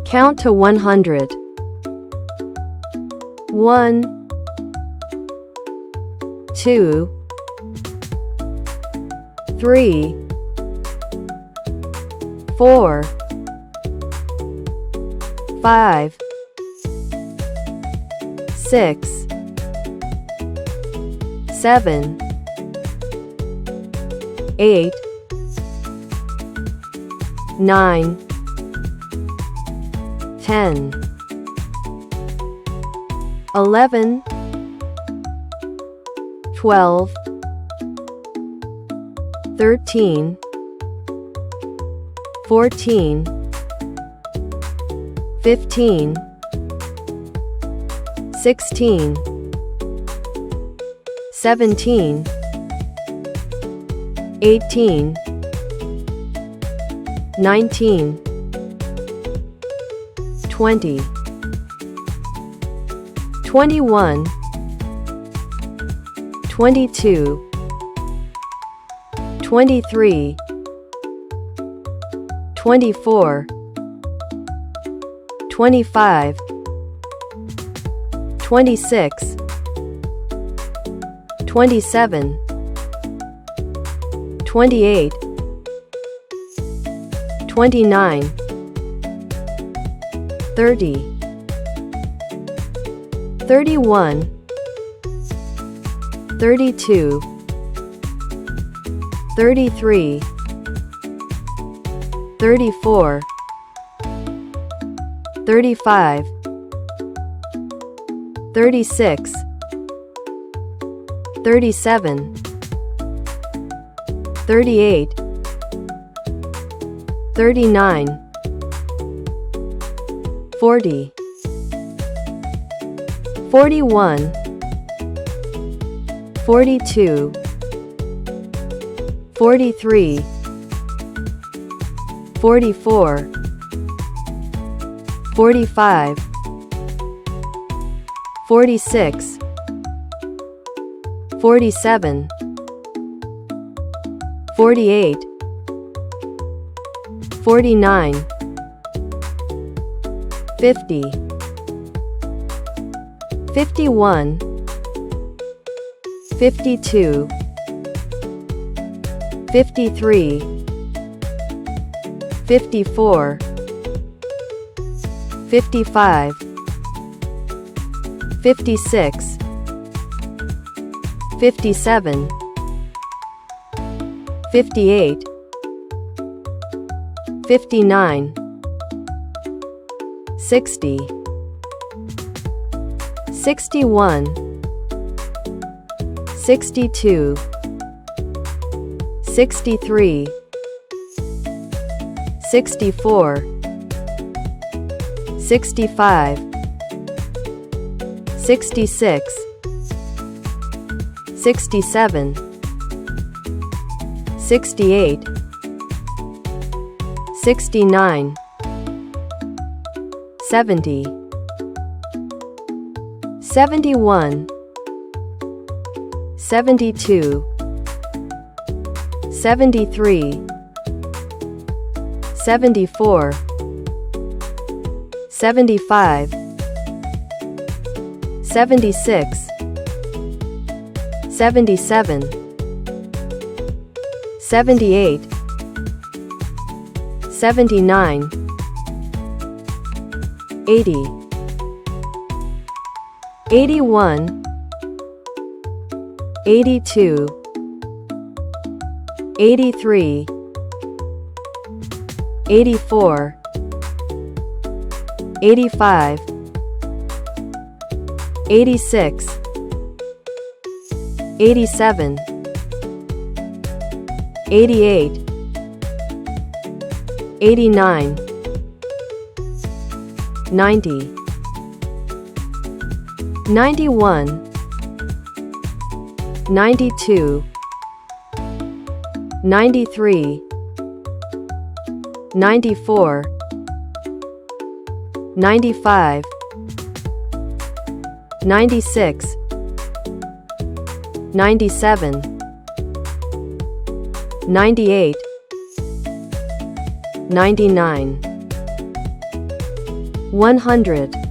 Count to 100. 1, 2, 3, 4, 5, 6, 7, 8, 9, 10, 11, 12, 13, 14, 15, 16, 17, 18, 19, 20, 21, 22, 23, 24, 25, 26, 27, 28, 29, 30, 31, 32, 33, 34, 35, 36, 37, 38, 39, 40, 41, 42, 43, 44, 45, 46, 47, 48, 49, 50, 51, 52, 53, 54, 55, 56, 57, 58, 59, 60, 61, 62, 63, 64, 65, 66, 67, 68, 69, 70, 71, 72, 73, 74, 75, 76, 77, 78, 79, 80, 81, 82, 83, 84, 85, 86, 87, 88, 89, 90, 91, 92, 93, 94, 95, 96, 97, 98, 99, 100.